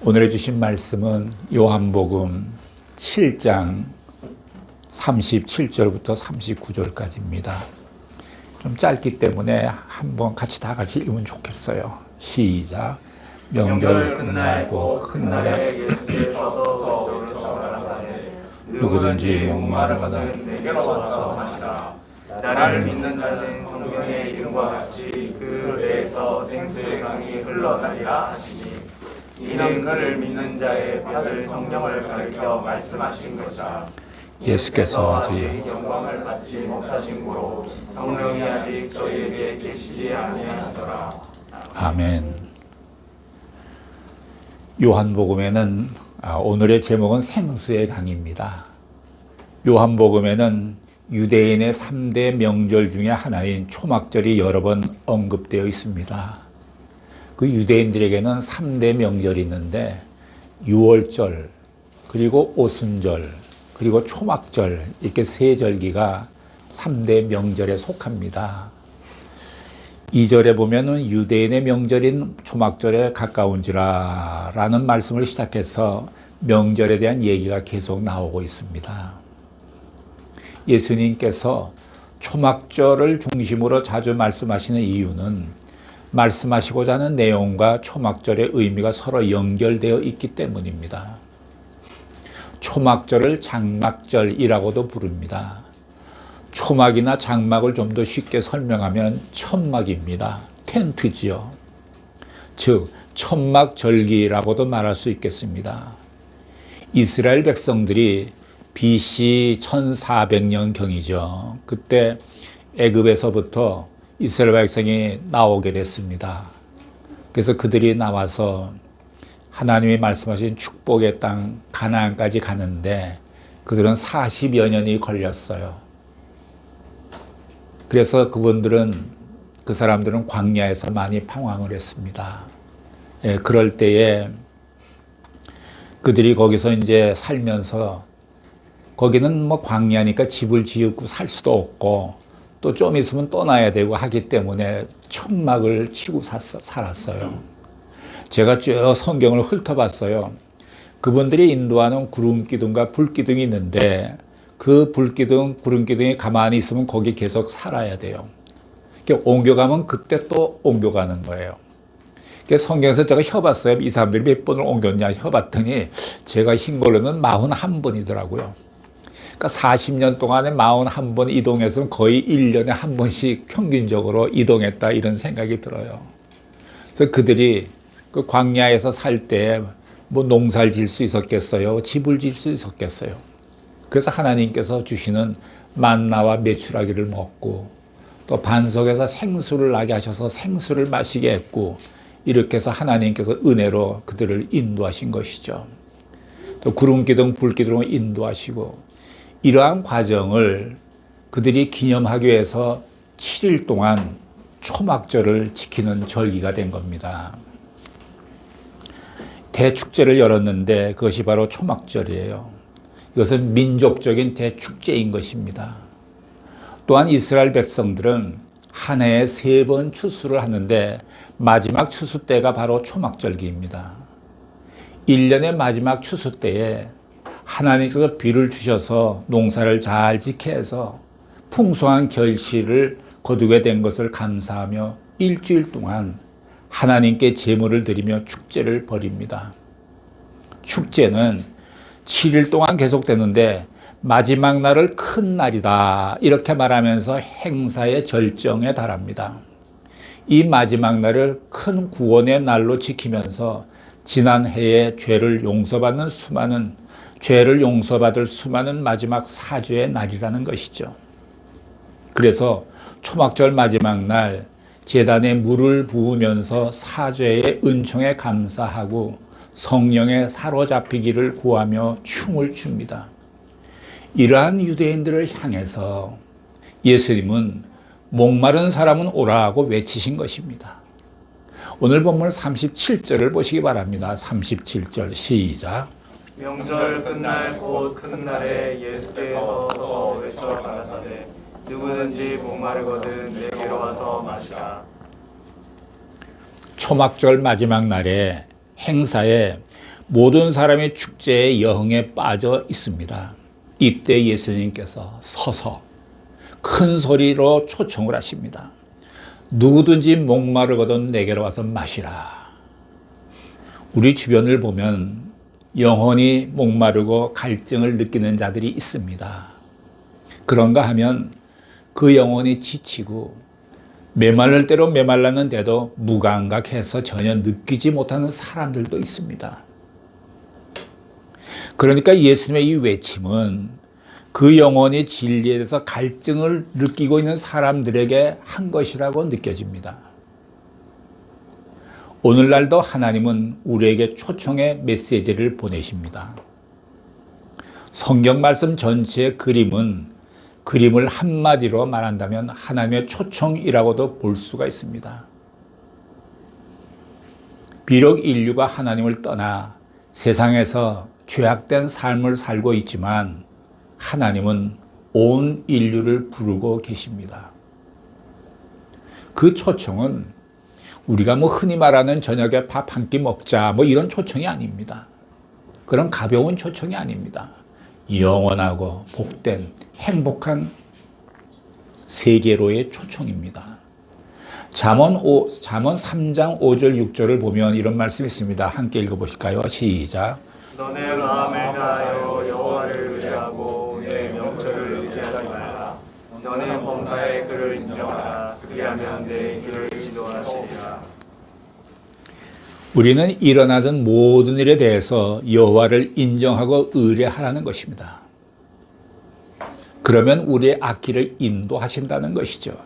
오늘 주신 말씀은 요한복음 7장 37절부터 39절까지입니다. 좀 짧기 때문에 한번 다 같이 읽으면 좋겠어요. 시작. 명절 끝날고 큰 날에 누구든지 목마르거든 내게로 와서 마시라. 나를 믿는 자는 성경의 이름과 같이 그 배에서 생수의 강이 흘러나리라 하시니 이는 그를 믿는 자의 아들 성령을 가리켜 말씀하신 것이라. 예수께서 아직 영광을 받지 못하신 고로 성령이 아직 저희에게 계시지 아니하시더라. 아멘. 요한복음에는 오늘의 제목은 생수의 강입니다. 요한복음에는 유대인의 3대 명절 중에 하나인 초막절이 여러 번 언급되어 있습니다. 그 유대인들에게는 3대 명절이 있는데 유월절, 그리고 오순절, 그리고 초막절 이렇게 세 절기가 3대 명절에 속합니다. 2절에 보면은 유대인의 명절인 초막절에 가까운지라 라는 말씀을 시작해서 명절에 대한 얘기가 계속 나오고 있습니다. 예수님께서 초막절을 중심으로 자주 말씀하시는 이유는 말씀하시고자 하는 내용과 초막절의 의미가 서로 연결되어 있기 때문입니다. 초막절을 장막절이라고도 부릅니다. 초막이나 장막을 좀 더 쉽게 설명하면 천막입니다. 텐트지요. 즉 천막절기라고도 말할 수 있겠습니다. 이스라엘 백성들이 BC 1400년경이죠. 그때 애굽에서부터 이스라엘 백성이 나오게 됐습니다. 그래서 그들이 나와서 하나님이 말씀하신 축복의 땅 가나안까지 가는데 그들은 40여 년이 걸렸어요. 그래서 그 사람들은 광야에서 많이 방황을 했습니다. 예, 그럴 때에 그들이 거기서 이제 살면서 거기는 뭐 광야니까 집을 지었고 살 수도 없고 또 좀 있으면 떠나야 되고 하기 때문에 천막을 치고 살았어요. 제가 쭉 성경을 훑어봤어요. 그분들이 인도하는 구름기둥과 불기둥이 있는데 그 불기둥, 구름기둥이 가만히 있으면 거기 계속 살아야 돼요. 옮겨가면 그때 또 옮겨가는 거예요. 성경에서 제가 혀봤어요. 이 사람들이 몇 번을 옮겼냐 혀봤더니 제가 흰 걸로는 41번이더라고요. 그러니까 40년 동안에 41번 이동했으면 거의 1년에 한 번씩 평균적으로 이동했다 이런 생각이 들어요. 그래서 그들이 그 광야에서 살 때 뭐 농사를 지을 수 있었겠어요? 집을 지을 수 있었겠어요? 그래서 하나님께서 주시는 만나와 메추라기를 먹고 또 반석에서 생수를 나게 하셔서 생수를 마시게 했고 이렇게 해서 하나님께서 은혜로 그들을 인도하신 것이죠. 또 구름기둥, 불기둥을 인도하시고 이러한 과정을 그들이 기념하기 위해서 7일 동안 초막절을 지키는 절기가 된 겁니다. 대축제를 열었는데 그것이 바로 초막절이에요. 이것은 민족적인 대축제인 것입니다. 또한 이스라엘 백성들은 한 해에 3번 추수를 하는데 마지막 추수 때가 바로 초막절기입니다. 1년의 마지막 추수 때에 하나님께서 비를 주셔서 농사를 잘 지게 해서 풍성한 결실을 거두게 된 것을 감사하며 일주일 동안 하나님께 제물을 드리며 축제를 벌입니다. 축제는 7일 동안 계속되는데 마지막 날을 큰 날이다 이렇게 말하면서 행사의 절정에 달합니다. 이 마지막 날을 큰 구원의 날로 지키면서 지난 해에 죄를 용서받을 수많은 마지막 사죄의 날이라는 것이죠. 그래서 초막절 마지막 날 제단에 물을 부으면서 사죄의 은총에 감사하고 성령에 사로잡히기를 구하며 춤을 춥니다. 이러한 유대인들을 향해서 예수님은 목마른 사람은 오라고 외치신 것입니다. 오늘 본문 37절을 보시기 바랍니다. 37절 시작. 명절 끝날 곧 큰 날에 예수께서 서서 외쳐 가라사대 누구든지 목마르거든 내게로 와서 마시라. 초막절 마지막 날에 행사에 모든 사람이 축제의 여흥에 빠져 있습니다. 이때 예수님께서 서서 큰 소리로 초청을 하십니다. 누구든지 목마르거든 내게로 와서 마시라. 우리 주변을 보면 영혼이 목마르고 갈증을 느끼는 자들이 있습니다. 그런가 하면 그 영혼이 지치고 메말를 대로 메말랐는데도 무감각해서 전혀 느끼지 못하는 사람들도 있습니다. 그러니까 예수님의 이 외침은 그 영혼이 진리에 대해서 갈증을 느끼고 있는 사람들에게 한 것이라고 느껴집니다. 오늘날도 하나님은 우리에게 초청의 메시지를 보내십니다. 성경 말씀 전체의 그림을 한마디로 말한다면 하나님의 초청이라고도 볼 수가 있습니다. 비록 인류가 하나님을 떠나 세상에서 죄악된 삶을 살고 있지만 하나님은 온 인류를 부르고 계십니다. 그 초청은 우리가 흔히 말하는 저녁에 밥 한 끼 먹자 이런 초청이 아닙니다. 그런 가벼운 초청이 아닙니다. 영원하고 복된 행복한 세계로의 초청입니다. 잠언 3장 5절 6절을 보면 이런 말씀이 있습니다. 함께 읽어보실까요? 시작. 너네 마음을 다하여 여호와를 의지하고 내 명철을 의지하지 말라. 너네 범사의 그를 인정하라. 그리하면 내 길을 지도하시리라. 우리는 일어나던 모든 일에 대해서 여호와를 인정하고 의뢰하라는 것입니다. 그러면 우리의 앞길을 인도하신다는 것이죠.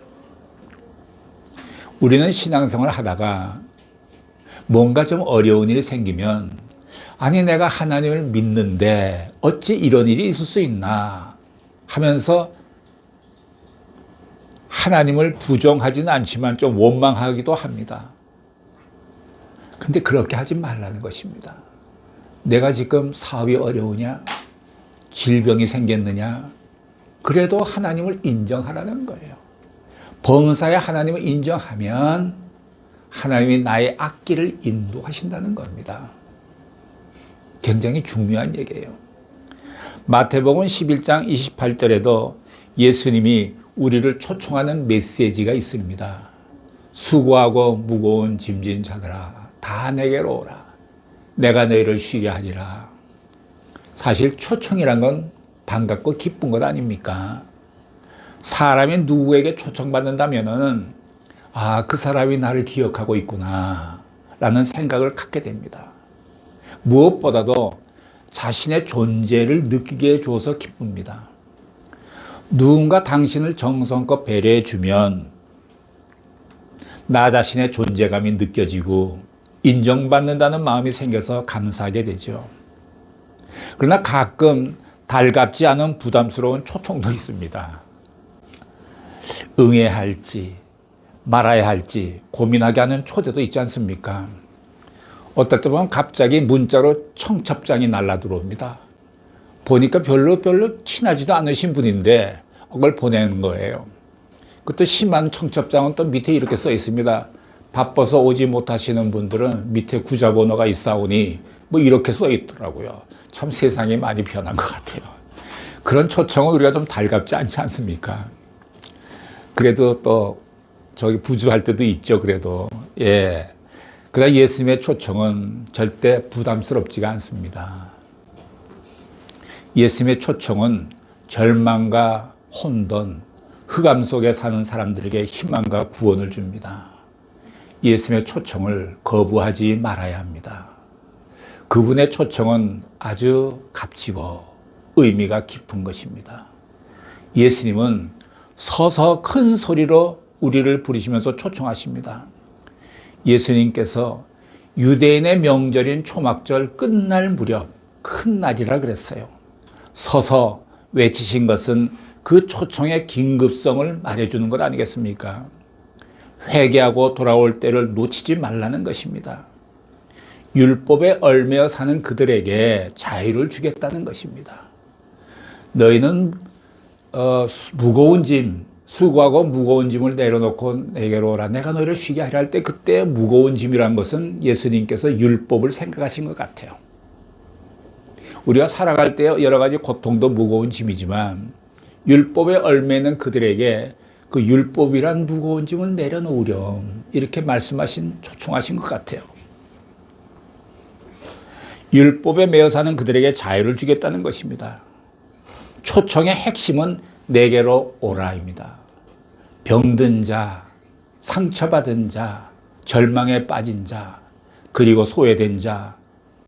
우리는 신앙생활을 하다가 뭔가 좀 어려운 일이 생기면 아니 내가 하나님을 믿는데 어찌 이런 일이 있을 수 있나 하면서 하나님을 부정하지는 않지만 좀 원망하기도 합니다. 근데 그렇게 하지 말라는 것입니다. 내가 지금 사업이 어려우냐? 질병이 생겼느냐? 그래도 하나님을 인정하라는 거예요. 범사에 하나님을 인정하면 하나님이 나의 앞길을 인도하신다는 겁니다. 굉장히 중요한 얘기예요. 마태복음 11장 28절에도 예수님이 우리를 초청하는 메시지가 있습니다. 수고하고 무거운 짐진 자들아 다 내게로 오라. 내가 너희를 쉬게 하리라. 사실 초청이란 건 반갑고 기쁜 것 아닙니까? 사람이 누구에게 초청받는다면은 그 사람이 나를 기억하고 있구나 라는 생각을 갖게 됩니다. 무엇보다도 자신의 존재를 느끼게 해줘서 기쁩니다. 누군가 당신을 정성껏 배려해 주면 나 자신의 존재감이 느껴지고 인정받는다는 마음이 생겨서 감사하게 되죠. 그러나 가끔 달갑지 않은 부담스러운 초청도 있습니다. 응해야 할지 말아야 할지 고민하게 하는 초대도 있지 않습니까? 어떨 때 보면 갑자기 문자로 청첩장이 날라 들어옵니다. 보니까 별로 친하지도 않으신 분인데 그걸 보내는 거예요. 그것도 심한 청첩장은 또 밑에 이렇게 써 있습니다. 바빠서 오지 못하시는 분들은 밑에 구자번호가 있사오니 이렇게 써 있더라고요. 참 세상이 많이 변한 것 같아요. 그런 초청은 우리가 좀 달갑지 않지 않습니까? 그래도 또 저기 부주할 때도 있죠. 그래도 그러나 예수님의 초청은 절대 부담스럽지가 않습니다. 예수님의 초청은 절망과 혼돈, 흑암 속에 사는 사람들에게 희망과 구원을 줍니다. 예수님의 초청을 거부하지 말아야 합니다. 그분의 초청은 아주 값지고 의미가 깊은 것입니다. 예수님은 서서 큰 소리로 우리를 부르시면서 초청하십니다. 예수님께서 유대인의 명절인 초막절 끝날 무렵 큰 날이라 그랬어요. 서서 외치신 것은 그 초청의 긴급성을 말해주는 것 아니겠습니까? 회개하고 돌아올 때를 놓치지 말라는 것입니다. 율법에 얽매여 사는 그들에게 자유를 주겠다는 것입니다. 너희는 무거운 짐, 수고하고 무거운 짐을 내려놓고 내게로 오라. 내가 너희를 쉬게 하려 할 때 그때 무거운 짐이란 것은 예수님께서 율법을 생각하신 것 같아요. 우리가 살아갈 때 여러 가지 고통도 무거운 짐이지만 율법에 얽매이는 그들에게 그 율법이란 무거운 짐을 내려놓으렴 이렇게 말씀하신 초청하신 것 같아요. 율법에 매여 사는 그들에게 자유를 주겠다는 것입니다. 초청의 핵심은 내게로 오라입니다. 병든 자, 상처받은 자, 절망에 빠진 자, 그리고 소외된 자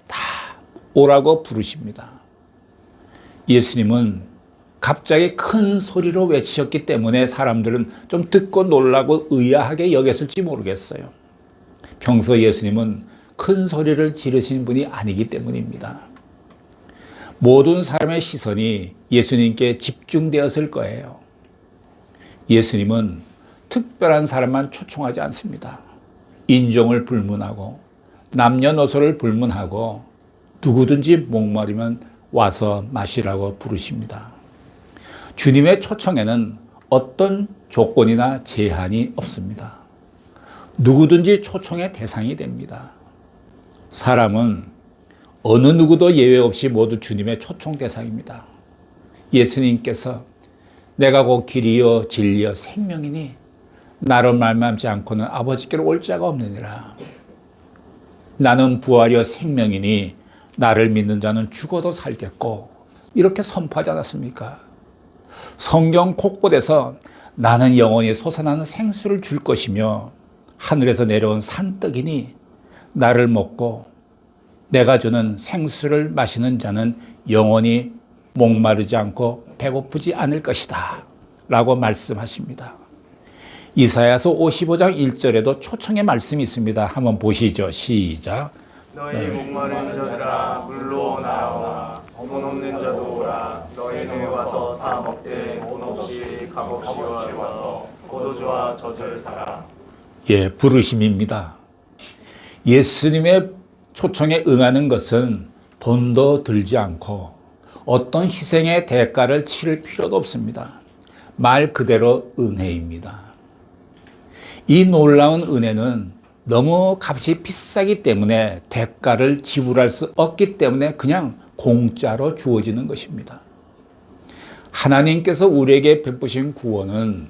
다 오라고 부르십니다. 예수님은 갑자기 큰 소리로 외치셨기 때문에 사람들은 좀 듣고 놀라고 의아하게 여겼을지 모르겠어요. 평소 예수님은 큰 소리를 지르시는 분이 아니기 때문입니다. 모든 사람의 시선이 예수님께 집중되었을 거예요. 예수님은 특별한 사람만 초청하지 않습니다. 인종을 불문하고 남녀노소를 불문하고 누구든지 목마르면 와서 마시라고 부르십니다. 주님의 초청에는 어떤 조건이나 제한이 없습니다. 누구든지 초청의 대상이 됩니다. 사람은 어느 누구도 예외 없이 모두 주님의 초청 대상입니다. 예수님께서 내가 곧 길이요 진리요 생명이니 나로 말미암지 않고는 아버지께로 올 자가 없느니라. 나는 부활이요 생명이니 나를 믿는 자는 죽어도 살겠고 이렇게 선포하지 않았습니까? 성경 곳곳에서 나는 영원히 솟아나는 생수를 줄 것이며 하늘에서 내려온 산떡이니 나를 먹고 내가 주는 생수를 마시는 자는 영원히 목마르지 않고 배고프지 않을 것이다 라고 말씀하십니다. 이사야서 55장 1절에도 초청의 말씀이 있습니다. 한번 보시죠. 시작. 너희 목마른 자들아 물로 나오라. 돈 없는 자도 오라. 너희는 와서 사 먹되 돈 없이 값없이 와서 포도주와 젖을 사라. 예, 부르심입니다. 예수님의 초청에 응하는 것은 돈도 들지 않고 어떤 희생의 대가를 치를 필요도 없습니다. 말 그대로 은혜입니다. 이 놀라운 은혜는 너무 값이 비싸기 때문에 대가를 지불할 수 없기 때문에 그냥 공짜로 주어지는 것입니다. 하나님께서 우리에게 베푸신 구원은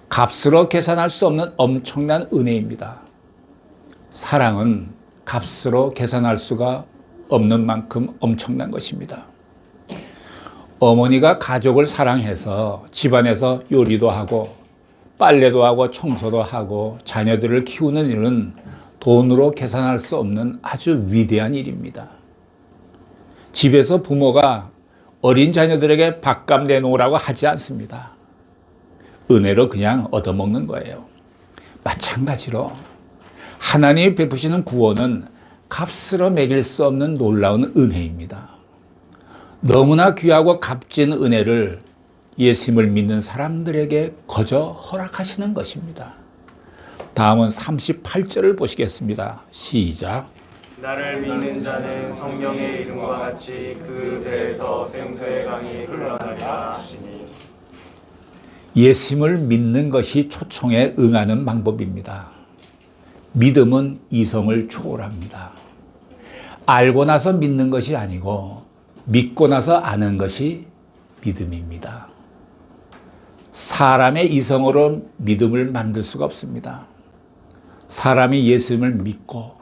값으로 계산할 수 없는 엄청난 은혜입니다. 사랑은 값으로 계산할 수가 없는 만큼 엄청난 것입니다. 어머니가 가족을 사랑해서 집안에서 요리도 하고 빨래도 하고 청소도 하고 자녀들을 키우는 일은 돈으로 계산할 수 없는 아주 위대한 일입니다. 집에서 부모가 어린 자녀들에게 밥값 내놓으라고 하지 않습니다. 은혜로 그냥 얻어먹는 거예요. 마찬가지로 하나님이 베푸시는 구원은 값으로 매길 수 없는 놀라운 은혜입니다. 너무나 귀하고 값진 은혜를 예수님을 믿는 사람들에게 거저 허락하시는 것입니다. 다음은 38절을 보시겠습니다. 시작. 나를 믿는 자는 성령의 이름과 같이 그 배에서 생수의 강이 흘러나리라 하시니. 예수님을 믿는 것이 초청에 응하는 방법입니다. 믿음은 이성을 초월합니다. 알고 나서 믿는 것이 아니고 믿고 나서 아는 것이 믿음입니다. 사람의 이성으로 믿음을 만들 수가 없습니다. 사람이 예수님을 믿고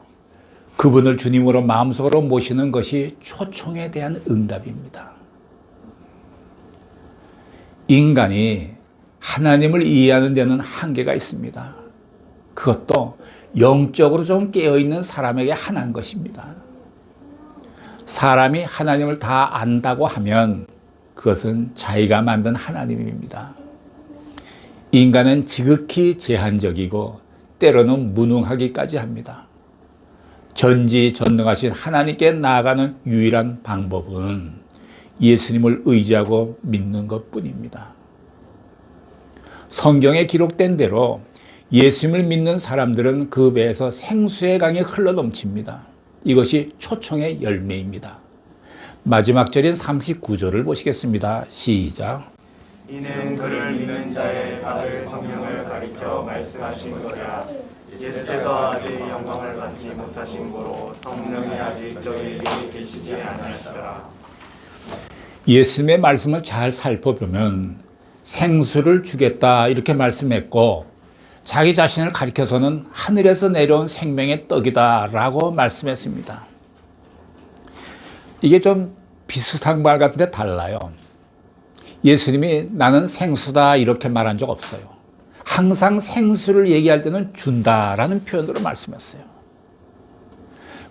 그분을 주님으로 마음속으로 모시는 것이 초청에 대한 응답입니다. 인간이 하나님을 이해하는 데는 한계가 있습니다. 그것도 영적으로 좀 깨어있는 사람에게 한한 것입니다. 사람이 하나님을 다 안다고 하면 그것은 자기가 만든 하나님입니다. 인간은 지극히 제한적이고 때로는 무능하기까지 합니다. 전지전능하신 하나님께 나아가는 유일한 방법은 예수님을 의지하고 믿는 것뿐입니다. 성경에 기록된 대로 예수님을 믿는 사람들은 그 배에서 생수의 강이 흘러넘칩니다. 이것이 초청의 열매입니다. 마지막 절인 39절을 보시겠습니다. 시작. 이는 그를 믿는 자의 받을 성령을 가리켜 말씀하신 거라. 예수께서 아직 영광을 받지 못하시니 못하심으로 성령이 아직 저희에게 계시지 않으시더라. 예수님의 말씀을 잘 살펴보면 생수를 주겠다 이렇게 말씀했고 자기 자신을 가리켜서는 하늘에서 내려온 생명의 떡이다 라고 말씀했습니다. 이게 좀 비슷한 말 같은데 달라요. 예수님이 나는 생수다 이렇게 말한 적 없어요. 항상 생수를 얘기할 때는 준다라는 표현으로 말씀했어요.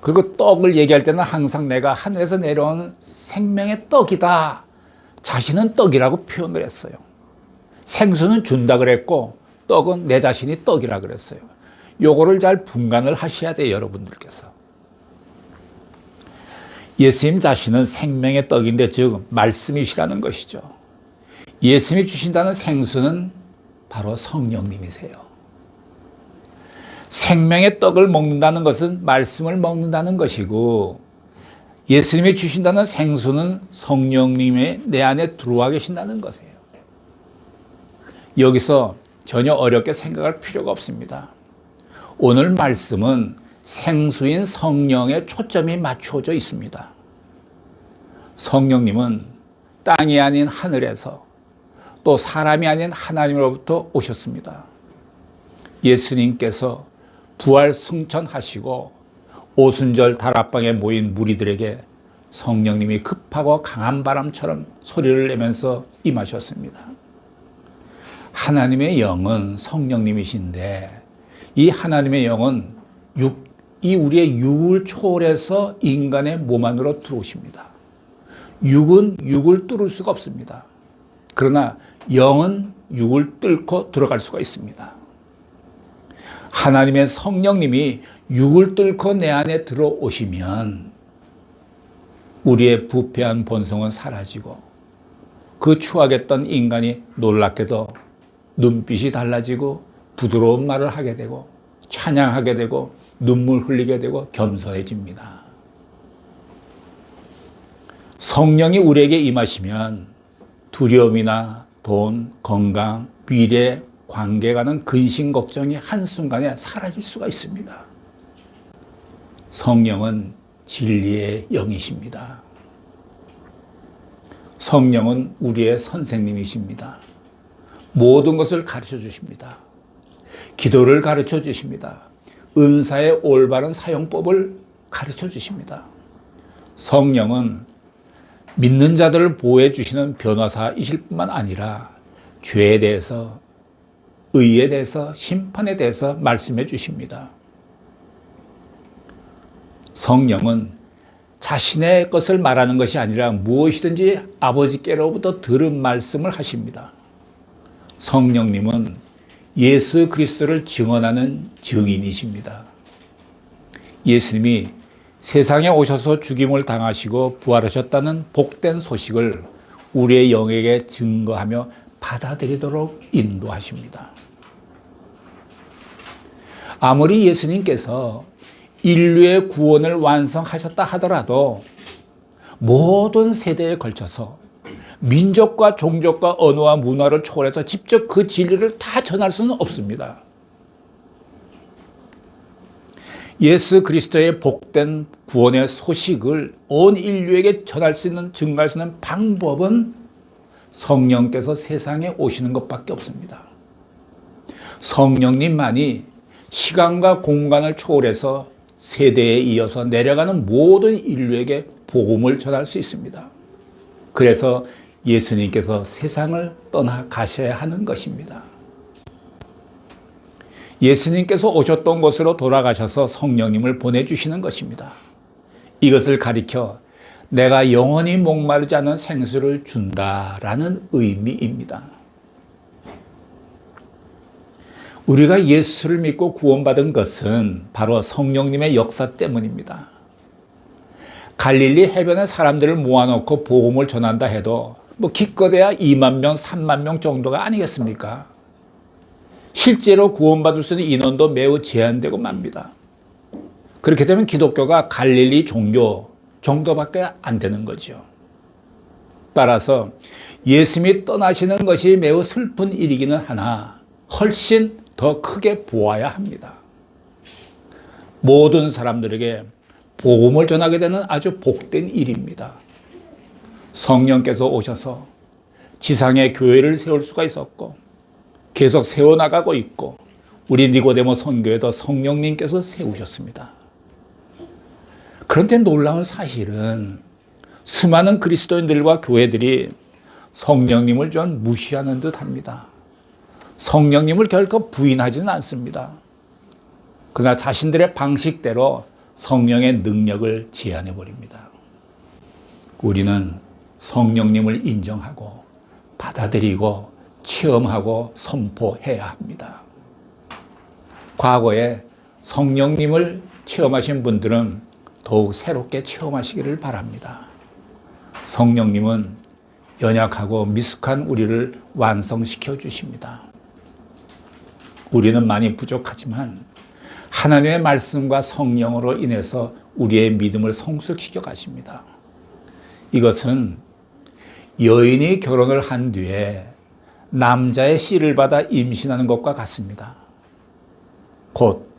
그리고 떡을 얘기할 때는 항상 내가 하늘에서 내려온 생명의 떡이다. 자신은 떡이라고 표현을 했어요. 생수는 준다 그랬고 떡은 내 자신이 떡이라 그랬어요. 요거를 잘 분간을 하셔야 돼요, 여러분들께서. 예수님 자신은 생명의 떡인데 즉 말씀이시라는 것이죠. 예수님이 주신다는 생수는 바로 성령님이세요. 생명의 떡을 먹는다는 것은 말씀을 먹는다는 것이고 예수님이 주신다는 생수는 성령님의 내 안에 들어와 계신다는 것이에요. 여기서 전혀 어렵게 생각할 필요가 없습니다. 오늘 말씀은 생수인 성령에 초점이 맞춰져 있습니다. 성령님은 땅이 아닌 하늘에서 또 사람이 아닌 하나님으로부터 오셨습니다. 예수님께서 부활 승천하시고 오순절 다락방에 모인 무리들에게 성령님이 급하고 강한 바람처럼 소리를 내면서 임하셨습니다. 하나님의 영은 성령님이신데 이 하나님의 영은 이 우리의 육을 초월해서 인간의 몸 안으로 들어오십니다. 육은 육을 뚫을 수가 없습니다. 그러나 영은 육을 뚫고 들어갈 수가 있습니다. 하나님의 성령님이 육을 뚫고 내 안에 들어오시면 우리의 부패한 본성은 사라지고 그 추악했던 인간이 놀랍게도 눈빛이 달라지고 부드러운 말을 하게 되고 찬양하게 되고 눈물 흘리게 되고 겸손해집니다. 성령이 우리에게 임하시면 두려움이나 돈, 건강, 미래, 관계가는 근심 걱정이 한순간에 사라질 수가 있습니다. 성령은 진리의 영이십니다. 성령은 우리의 선생님이십니다. 모든 것을 가르쳐 주십니다. 기도를 가르쳐 주십니다. 은사의 올바른 사용법을 가르쳐 주십니다. 성령은 믿는 자들을 보호해 주시는 변호사이실 뿐만 아니라 죄에 대해서, 의에 대해서, 심판에 대해서 말씀해 주십니다. 성령은 자신의 것을 말하는 것이 아니라 무엇이든지 아버지께로부터 들은 말씀을 하십니다. 성령님은 예수 그리스도를 증언하는 증인이십니다. 예수님이 세상에 오셔서 죽임을 당하시고 부활하셨다는 복된 소식을 우리의 영에게 증거하며 받아들이도록 인도하십니다. 아무리 예수님께서 인류의 구원을 완성하셨다 하더라도 모든 세대에 걸쳐서 민족과 종족과 언어와 문화를 초월해서 직접 그 진리를 다 전할 수는 없습니다. 예수 그리스도의 복된 구원의 소식을 온 인류에게 전할 수 있는, 증가할 수 있는 방법은 성령께서 세상에 오시는 것밖에 없습니다. 성령님만이 시간과 공간을 초월해서 세대에 이어서 내려가는 모든 인류에게 복음을 전할 수 있습니다. 그래서 예수님께서 세상을 떠나가셔야 하는 것입니다. 예수님께서 오셨던 곳으로 돌아가셔서 성령님을 보내주시는 것입니다. 이것을 가리켜 내가 영원히 목마르지 않은 생수를 준다라는 의미입니다. 우리가 예수를 믿고 구원받은 것은 바로 성령님의 역사 때문입니다. 갈릴리 해변에 사람들을 모아놓고 복음을 전한다 해도 기껏해야 2만 명, 3만 명 정도가 아니겠습니까? 실제로 구원받을 수 있는 인원도 매우 제한되고 맙니다. 그렇게 되면 기독교가 갈릴리 종교 정도밖에 안 되는 거죠. 따라서 예수님이 떠나시는 것이 매우 슬픈 일이기는 하나 훨씬 더 크게 보아야 합니다. 모든 사람들에게 복음을 전하게 되는 아주 복된 일입니다. 성령께서 오셔서 지상에 교회를 세울 수가 있었고 계속 세워나가고 있고 우리 니고데모 선교에도 성령님께서 세우셨습니다. 그런데 놀라운 사실은 수많은 그리스도인들과 교회들이 성령님을 좀 무시하는 듯 합니다. 성령님을 결코 부인하지는 않습니다. 그러나 자신들의 방식대로 성령의 능력을 제한해 버립니다. 우리는 성령님을 인정하고 받아들이고 체험하고 선포해야 합니다. 과거에 성령님을 체험하신 분들은 더욱 새롭게 체험하시기를 바랍니다. 성령님은 연약하고 미숙한 우리를 완성시켜 주십니다. 우리는 많이 부족하지만 하나님의 말씀과 성령으로 인해서 우리의 믿음을 성숙시켜 가십니다. 이것은 여인이 결혼을 한 뒤에 남자의 씨를 받아 임신하는 것과 같습니다. 곧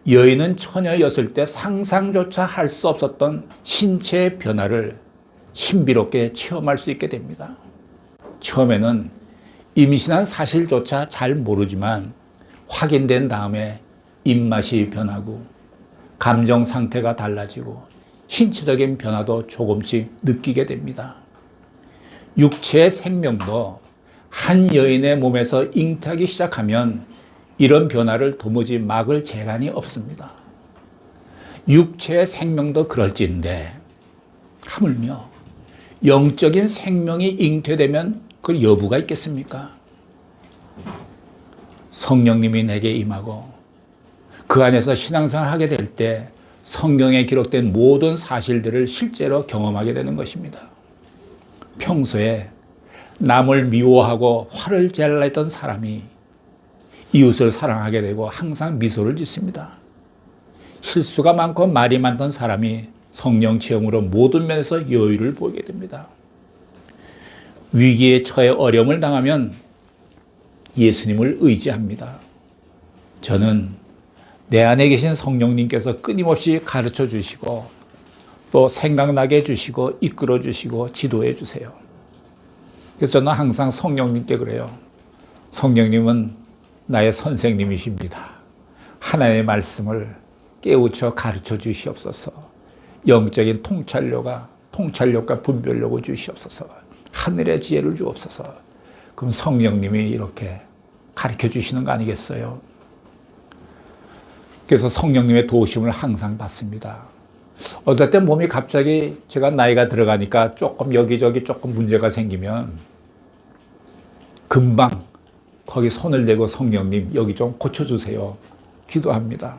여인은 처녀였을 때 상상조차 할 수 없었던 신체의 변화를 신비롭게 체험할 수 있게 됩니다. 처음에는 임신한 사실조차 잘 모르지만 확인된 다음에 입맛이 변하고 감정 상태가 달라지고 신체적인 변화도 조금씩 느끼게 됩니다. 육체의 생명도 한 여인의 몸에서 잉태하기 시작하면 이런 변화를 도무지 막을 재간이 없습니다. 육체의 생명도 그럴진데 하물며 영적인 생명이 잉태되면 그 여부가 있겠습니까? 성령님이 내게 임하고 그 안에서 신앙생활을 하게 될 때 성경에 기록된 모든 사실들을 실제로 경험하게 되는 것입니다. 평소에 남을 미워하고 화를 젤라했던 사람이 이웃을 사랑하게 되고 항상 미소를 짓습니다. 실수가 많고 말이 많던 사람이 성령 체험으로 모든 면에서 여유를 보이게 됩니다. 위기에 처해 어려움을 당하면 예수님을 의지합니다. 저는 내 안에 계신 성령님께서 끊임없이 가르쳐 주시고 또 생각나게 해주시고 이끌어 주시고 지도해 주세요. 그래서 저는 항상 성령님께 그래요. 성령님은 나의 선생님이십니다. 하나님의 말씀을 깨우쳐 가르쳐 주시옵소서. 영적인 통찰력과 분별력을 주시옵소서. 하늘의 지혜를 주옵소서. 그럼 성령님이 이렇게 가르쳐 주시는 거 아니겠어요? 그래서 성령님의 도우심을 항상 받습니다. 어떨 때 몸이 갑자기 제가 나이가 들어가니까 조금 여기저기 조금 문제가 생기면 금방 거기 손을 대고 성령님 여기 좀 고쳐주세요. 기도합니다.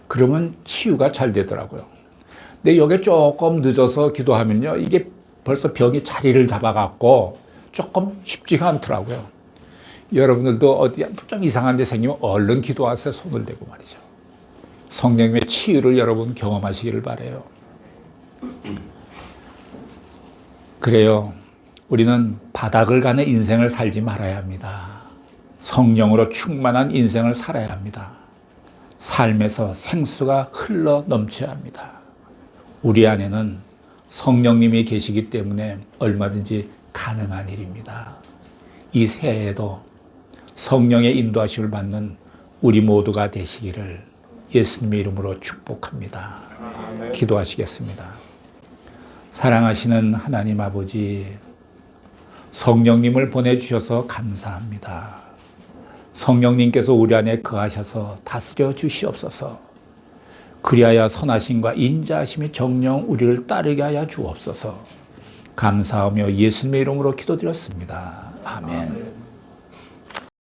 그러면 치유가 잘 되더라고요. 근데 여기 조금 늦어서 기도하면요. 이게 벌써 병이 자리를 잡아갖고 조금 쉽지가 않더라고요. 여러분들도 어디 좀 이상한 데 생기면 얼른 기도하세요. 손을 대고 말이죠. 성령님의 치유를 여러분 경험하시기를 바라요. 그래요. 우리는 바닥을 가는 인생을 살지 말아야 합니다. 성령으로 충만한 인생을 살아야 합니다. 삶에서 생수가 흘러 넘쳐야 합니다. 우리 안에는 성령님이 계시기 때문에 얼마든지 가능한 일입니다. 이 새해에도 성령의 인도하심을 받는 우리 모두가 되시기를 예수님의 이름으로 축복합니다. 기도하시겠습니다. 사랑하시는 하나님 아버지, 성령님을 보내주셔서 감사합니다. 성령님께서 우리 안에 거하셔서 다스려 주시옵소서. 그리하여 선하심과 인자하심이 정령 우리를 따르게 하여 주옵소서. 감사하며 예수님의 이름으로 기도드렸습니다. 아멘.